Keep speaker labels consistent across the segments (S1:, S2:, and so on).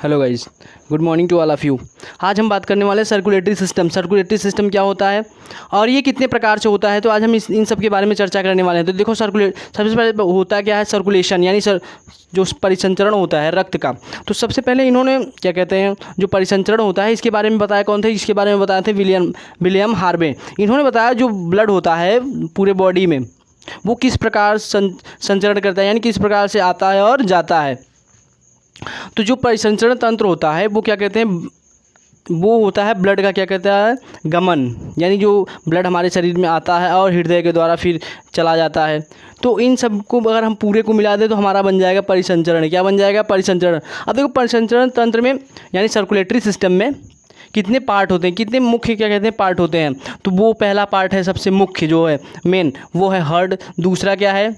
S1: Hello guys, good morning to all of you. आज हम बात करने वाले हैं सर्कुलेटरी सिस्टम। सर्कुलेटरी सिस्टम क्या होता है और ये कितने प्रकार से होता है, तो आज हम इन सब के बारे में चर्चा करने वाले हैं। तो देखो, सबसे पहले होता क्या है सर्कुलेशन, यानी जो परिसंचरण होता है रक्त का। तो सबसे पहले इन्होंने क्या कहते हैं, जो परिसंचरण होता है इसके बारे में बताया। कौन थे इसके बारे में बताए थे? William Harvey. इन्होंने बताया जो ब्लड होता है पूरे बॉडी में वो किस प्रकार संचरण करता है, यानी किस प्रकार से आता है और जाता है। तो जो परिसंचरण तंत्र होता है वो क्या कहते हैं, वो होता है ब्लड का क्या कहता है, गमन, यानी जो ब्लड हमारे शरीर में आता है और हृदय के द्वारा फिर चला जाता है। तो इन सब को अगर हम पूरे को मिला दें तो हमारा बन जाएगा परिसंचरण। क्या बन जाएगा? परिसंचरण। अब देखो, परिसंचरण तंत्र में यानी सर्कुलेटरी सिस्टम में कितने पार्ट होते हैं, कितने मुख्य क्या कहते हैं पार्ट होते हैं। तो वो पहला पार्ट है सबसे मुख्य जो है मेन, वो है हार्ट। दूसरा क्या है?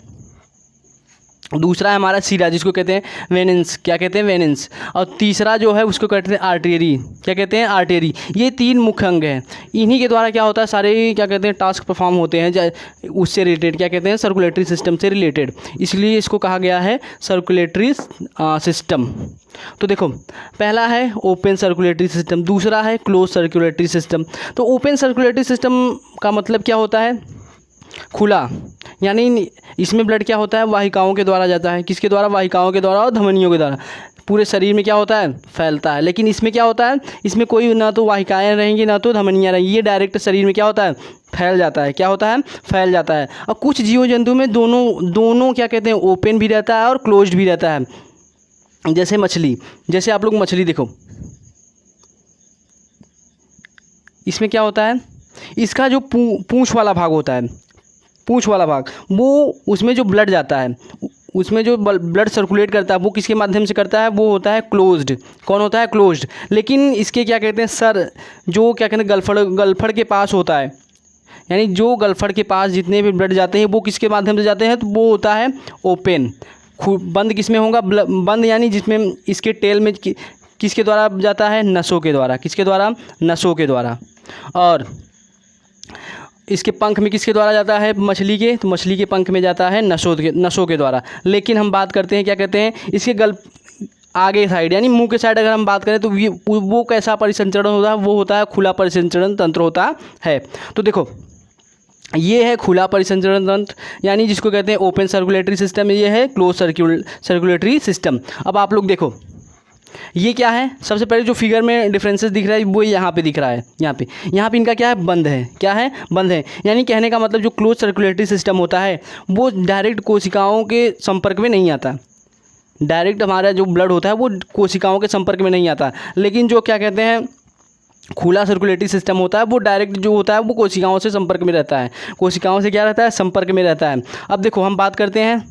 S1: दूसरा है हमारा सीरा, जिसको कहते हैं वेनेंस। क्या कहते हैं? वेनेंस। और तीसरा जो है उसको कहते हैं आर्टेरी। क्या कहते हैं? आर्टेरी। ये तीन मुख्य अंग हैं, इन्हीं के द्वारा क्या होता है सारे क्या कहते हैं टास्क परफॉर्म होते हैं उससे रिलेटेड, क्या कहते हैं सर्कुलेटरी सिस्टम से रिलेटेड, इसलिए इसको कहा गया है सर्कुलेटरी सिस्टम। तो देखो, पहला है ओपन सर्कुलेटरी सिस्टम, दूसरा है क्लोज सर्कुलेटरी सिस्टम। तो ओपन सर्कुलेटरी सिस्टम का मतलब क्या होता है? खुला, यानी इसमें ब्लड क्या होता है वाहिकाओं के द्वारा जाता है। किसके द्वारा? वाहिकाओं के द्वारा और धमनियों के द्वारा पूरे शरीर में क्या होता है फैलता है। लेकिन इसमें क्या होता है, इसमें कोई ना तो वाहिकाएं रहेंगी ना तो धमनियाँ रहेंगी, ये डायरेक्ट शरीर में क्या होता है फैल जाता है। क्या होता है? फैल जाता है। और कुछ जीव जंतु में दोनों क्या कहते हैं ओपन भी रहता है और क्लोज्ड भी रहता है। जैसे मछली, जैसे आप लोग मछली देखो, इसमें क्या होता है, इसका जो पूंछ वाला भाग होता है, पूंछ वाला भाग, वो उसमें जो ब्लड जाता है, उसमें जो ब्लड सर्कुलेट करता है वो किसके माध्यम से करता है? वो होता है क्लोज्ड। कौन होता है? क्लोज्ड। लेकिन इसके क्या कहते हैं सर, जो क्या कहते हैं गलफड़ के पास होता है, यानी जो गलफड़ के पास जितने भी ब्लड जाते हैं वो किसके माध्यम से जाते हैं? तो वो होता है ओपन। बंद किसमें होगा? बंद यानी जिसमें इसके टेल में किसके द्वारा जाता है? नसों के द्वारा। किसके द्वारा? नसों के द्वारा। और इसके पंख में किसके द्वारा जाता है? मछली के, तो मछली के पंख में जाता है नसों के द्वारा। लेकिन हम बात करते हैं क्या कहते हैं इसके आगे साइड, यानी मुंह के साइड अगर हम बात करें तो वो कैसा परिसंचरण होता है? वो होता है खुला परिसंचरण तंत्र होता है। तो देखो, ये है खुला परिसंचरण तंत्र, यानी जिसको कहते हैं ओपन सर्कुलेटरी सिस्टम। ये है क्लोज सर्कुलेटरी सिस्टम। अब आप लोग देखो, ये क्या है? सबसे पहले जो फिगर में डिफरेंसेस दिख रहा है वो यहाँ पे दिख रहा है। यहाँ पे इनका क्या है? बंद है। क्या है? बंद है। यानी कहने का मतलब जो क्लोज सर्कुलेटरी सिस्टम होता है वो डायरेक्ट कोशिकाओं के संपर्क में नहीं आता। डायरेक्ट हमारा जो ब्लड होता है वो कोशिकाओं के संपर्क में नहीं आता। लेकिन जो क्या कहते हैं खुला सर्कुलेटरी सिस्टम होता है वो डायरेक्ट जो होता है वो कोशिकाओं से संपर्क में रहता है। कोशिकाओं से क्या रहता है? संपर्क में रहता है। अब देखो, हम बात करते हैं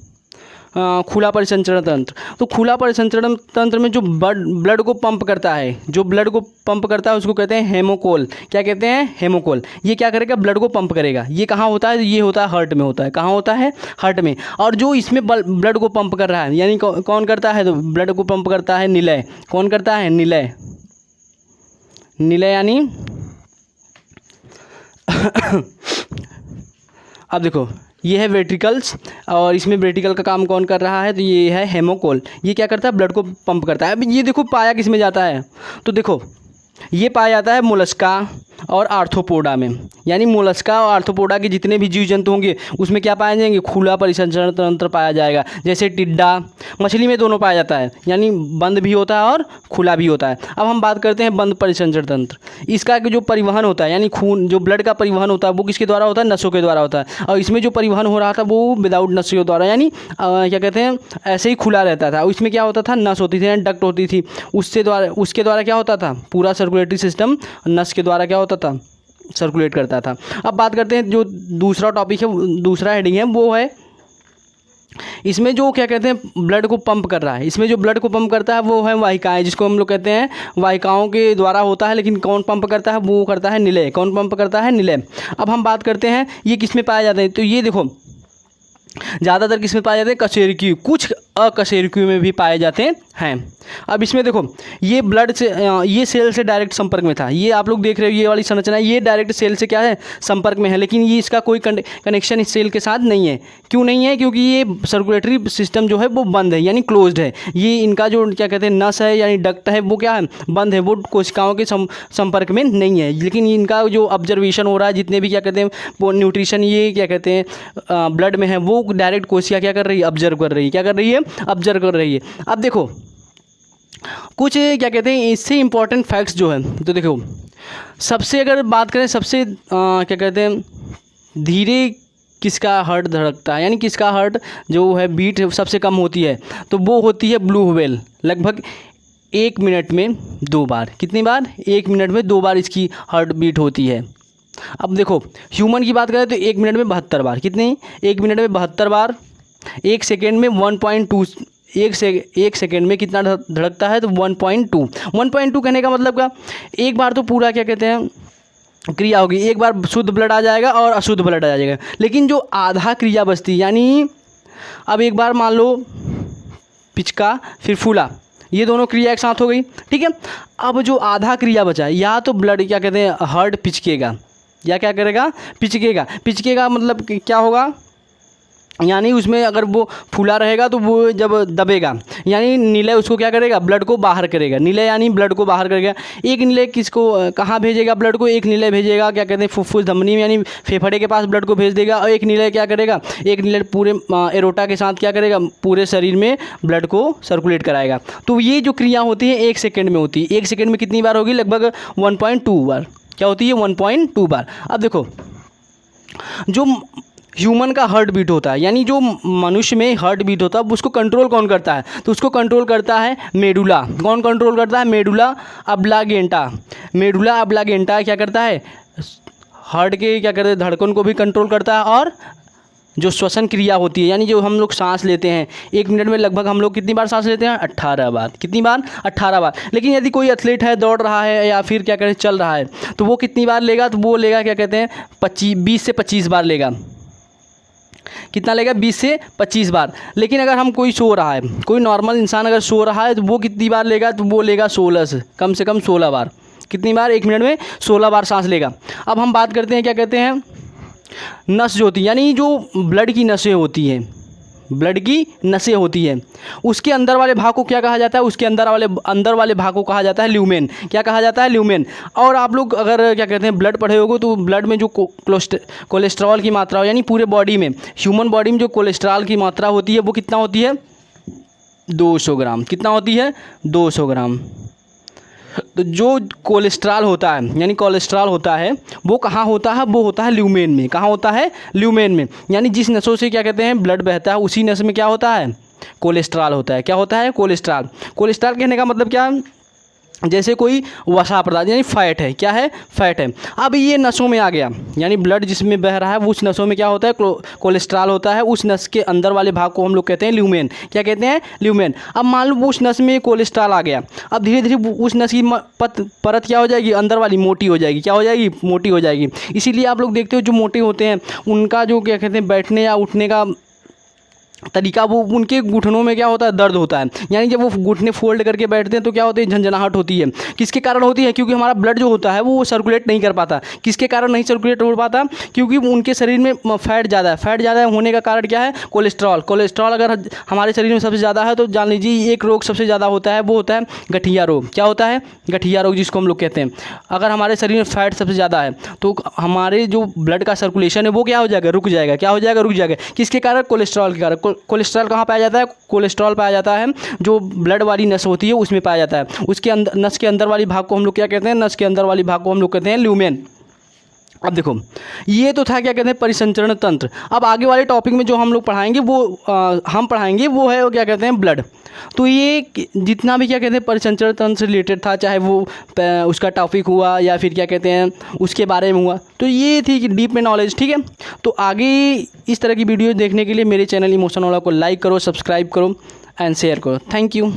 S1: खुला परिसंचरण तंत्र। तो खुला परिसंचरण तंत्र में जो ब्लड को पंप करता है, जो ब्लड को पंप करता है उसको कहते हैं हेमोकोल। क्या कहते हैं? हेमोकोल। ये क्या करेगा? ब्लड को पंप करेगा। ये कहाँ होता है? ये होता है हार्ट में होता है। कहाँ होता है? हार्ट में। और जो इसमें ब्लड को पंप कर रहा है, यानी कौन करता है? तो ब्लड को पंप करता है निलय। कौन करता है? निलय। निलय यानी अब देखो, ये है वेंट्रिकल्स, और इसमें वेंट्रिकल का काम कौन कर रहा है? तो ये है हेमोकोल। ये क्या करता है? ब्लड को पंप करता है। अब ये देखो पाया किस में जाता है, तो देखो ये पाया जाता है मोलस्का और आर्थ्रोपोडा में। यानी मोलस्का और आर्थ्रोपोडा के जितने भी जीव जंतु होंगे उसमें क्या पाए जाएंगे? खुला परिसंचरण तंत्र पाया जाएगा। जैसे टिड्डा, मछली में दोनों पाया जाता है, यानी बंद भी होता है और खुला भी होता है। अब हम बात करते हैं बंद परिसंचरण तंत्र। इसका जो परिवहन होता है, यानी खून, जो ब्लड का परिवहन होता है वो किसके द्वारा होता है? नसों के द्वारा होता है। और इसमें जो परिवहन हो रहा था वो विदाउट नसों के द्वारा, यानी क्या कहते हैं ऐसे ही खुला रहता था। इसमें क्या होता था? नस होती थी, यानी डक्ट होती थी, उसके द्वारा क्या होता था? पूरा सर्कुलेटरी सिस्टम नस के द्वारा क्या होता था? सर्कुलेट करता था। अब बात करते हैं जो दूसरा टॉपिक है, दूसरा हेडिंग है, वो है इसमें जो क्या कहते हैं ब्लड को पंप कर रहा है। इसमें जो ब्लड को पंप करता है वो है वाहिकाएं, जिसको हम लोग कहते हैं वाहिकाओं के द्वारा होता है। लेकिन कौन पंप करता है? वो करता है निलय। कौन पंप करता है? निलय। अब हम बात करते हैं ये किस में पाए जाते हैं। तो ये देखो, ज़्यादातर किस में पाए जाते हैं? कशेरुकी। कुछ अकशेरुकी में भी पाए जाते हैं। अब इसमें देखो ये ब्लड से ये सेल से डायरेक्ट संपर्क में था, ये आप लोग देख रहे हो ये वाली संरचना, ये डायरेक्ट सेल से क्या है संपर्क में है, लेकिन ये इसका कोई कनेक्शन इस सेल के साथ नहीं है। क्यों नहीं है? क्योंकि ये सर्कुलेटरी सिस्टम जो है वो बंद है, यानी क्लोज्ड है। ये इनका जो क्या कहते हैं नस है यानी डक्ट है वो क्या है बंद है, वो कोशिकाओं के संपर्क में नहीं है। लेकिन इनका जो ऑब्जर्वेशन हो रहा है, जितने भी क्या कहते हैं वो न्यूट्रिशन ये क्या कहते हैं ब्लड में है, वो डायरेक्ट कोशिका क्या कर रही है ऑब्जर्व कर रही है। क्या कर रही है? ऑब्जर्व कर रही है। अब देखो कुछ क्या कहते हैं इससे इम्पॉर्टेंट फैक्ट्स जो है, तो देखो सबसे अगर बात करें सबसे क्या कहते हैं धीरे किसका हार्ट धड़कता है, यानी किसका हार्ट जो है बीट सबसे कम होती है, तो वो होती है ब्लू व्हेल। लगभग 1 मिनट में 2 बार। कितनी बार? 1 मिनट में 2 बार इसकी हार्ट बीट होती है। अब देखो ह्यूमन की बात करें तो 1 मिनट में 72 बार। कितनी? 1 मिनट में 72 बार। 1 सेकेंड में 1.2 एक सेकेंड में कितना धड़कता है? तो 1.2 कहने का मतलब क्या? एक बार तो पूरा क्या कहते हैं क्रिया होगी, एक बार शुद्ध ब्लड आ जाएगा और अशुद्ध ब्लड आ जाएगा, लेकिन जो आधा क्रिया बचती, यानी अब एक बार मान लो पिचका फिर फूला, ये दोनों क्रिया एक साथ हो गई, ठीक है। अब जो आधा क्रिया बचा, या तो ब्लड क्या कहते हैं हार्ट पिचकेगा, या क्या करेगा? पिचकेगा मतलब क्या होगा? यानी उसमें अगर वो फूला रहेगा तो वो जब दबेगा, यानी निलय उसको क्या करेगा? ब्लड को बाहर करेगा। निलय यानी ब्लड को बाहर करेगा। एक निलय किसको कहाँ भेजेगा ब्लड को? एक निलय भेजेगा क्या कहते हैं फुफ्फुस धमनी में, यानी फेफड़े के पास ब्लड को भेज देगा। और एक निलय क्या करेगा? एक निलय पूरे एरोटा के साथ क्या करेगा? पूरे शरीर में ब्लड को सर्कुलेट कराएगा। तो ये जो क्रिया होती है 1 सेकेंड में होती है। 1 सेकेंड में कितनी बार होगी? लगभग 1.2 बार। क्या होती है? 1.2 बार। अब देखो जो ह्यूमन का हार्ट बीट होता है, यानी जो मनुष्य में हार्ट बीट होता है उसको कंट्रोल कौन करता है? तो उसको कंट्रोल करता है मेडुला। कौन कंट्रोल करता है? Medulla oblongata. मेडुला ऑब्लांगेटा क्या करता है? हार्ट के क्या कहते हैं धड़कन को भी कंट्रोल करता है, और जो श्वसन क्रिया होती है, यानी जो हम लोग सांस लेते हैं 1 मिनट में लगभग हम लोग कितनी बार सांस लेते हैं? 18 बार। कितनी बार? 18 बार। लेकिन यदि कोई एथलीट है, दौड़ रहा है या फिर क्या कहते हैं चल रहा है, तो वो कितनी बार लेगा? तो वो लेगा क्या कहते हैं 20 से 25 बार लेगा। कितना लेगा? 20 से 25 बार। लेकिन अगर हम कोई सो रहा है, कोई नॉर्मल इंसान अगर सो रहा है, तो वो कितनी बार लेगा? तो वो लेगा 16 से कम 16 बार। कितनी बार? 1 मिनट में 16 बार सांस लेगा। अब हम बात करते हैं क्या कहते हैं नस जो होती है, यानी जो ब्लड की नसें होती हैं, ब्लड की नसें होती है, उसके अंदर वाले भाग को क्या कहा जाता है? उसके अंदर वाले भाग को कहा जाता है ल्यूमेन। क्या कहा जाता है? ल्यूमेन। और आप लोग अगर क्या कहते हैं ब्लड पढ़े होगे तो ब्लड में जो कोलेस्ट्रॉल की मात्रा हो, यानी पूरे बॉडी में ह्यूमन बॉडी में जो कोलेस्ट्रॉल की मात्रा होती है वो कितना होती है? 200 ग्राम। कितना होती है? 200 ग्राम। तो जो कोलेस्ट्रॉल होता है, यानी कोलेस्ट्रॉल होता है वो कहाँ होता है? वो होता है ल्यूमेन में। कहाँ होता है? ल्यूमेन में। यानी जिस नसों से क्या कहते हैं ब्लड बहता है, उसी नस में क्या होता है? कोलेस्ट्रॉल होता है। क्या होता है? कोलेस्ट्रॉल। कोलेस्ट्रॉल कहने का मतलब क्या? जैसे कोई वसा पदार्थ, यानी फैट है। क्या है? फैट है। अब ये नसों में आ गया, यानी ब्लड जिसमें बह रहा है वो उस नसों में क्या होता है? कोलेस्ट्रॉल होता है। उस नस के अंदर वाले भाग को हम लोग कहते हैं ल्यूमेन। क्या कहते हैं? ल्यूमेन। अब मान लो उस नस में कोलेस्ट्रॉल आ गया, अब धीरे धीरे उस नस की परत क्या हो जाएगी? अंदर वाली मोटी हो जाएगी। क्या हो जाएगी? मोटी हो जाएगी। इसीलिए आप लोग देखते हो जो मोटे होते हैं उनका जो क्या कहते हैं बैठने या उठने का तरीका, वो उनके घुटनों में क्या होता है? दर्द होता है। यानी जब वो घुटने फोल्ड करके बैठते हैं तो क्या होती है? झंझनाहट होती है। किसके कारण होती है? क्योंकि हमारा ब्लड जो होता है वो सर्कुलेट नहीं कर पाता। किसके कारण नहीं सर्कुलेट हो पाता? क्योंकि उनके शरीर में फैट ज़्यादा है। फैट ज़्यादा होने का कारण क्या है? कोलेस्ट्रॉल। कोलेस्ट्रॉल अगर हमारे शरीर में सबसे ज़्यादा है तो जान लीजिए एक रोग सबसे ज़्यादा होता है, वो होता है गठिया रोग। क्या होता है? गठिया रोग, जिसको हम लोग कहते हैं। अगर हमारे शरीर में फैट सबसे ज़्यादा है तो हमारे जो ब्लड का सर्कुलेशन है वो क्या हो जाएगा? रुक जाएगा। क्या हो जाएगा? रुक जाएगा। किसके कारण? कोलेस्ट्रॉल के कारण। कोलेस्ट्रॉल कहाँ पाया जाता है? कोलेस्ट्रॉल पाया जाता है जो ब्लड वाली नस होती है उसमें पाया जाता है। उसके अंदर नस के अंदर वाली भाग को हम लोग क्या कहते हैं? नस के अंदर वाली भाग को हम लोग कहते हैं ल्यूमेन। अब देखो ये तो था क्या कहते हैं परिसंचरण तंत्र। अब आगे वाले टॉपिक में जो हम लोग पढ़ाएंगे वो वो है वो क्या कहते हैं ब्लड। तो ये जितना भी क्या कहते हैं परिसंचरण तंत्र से रिलेटेड था, चाहे वो उसका टॉपिक हुआ या फिर क्या कहते हैं उसके बारे में हुआ, तो ये थी कि डीप में नॉलेज। ठीक है, तो आगे इस तरह की वीडियो देखने के लिए मेरे चैनल इमोशन वाला को लाइक करो, सब्सक्राइब करो एंड शेयर करो। Thank you.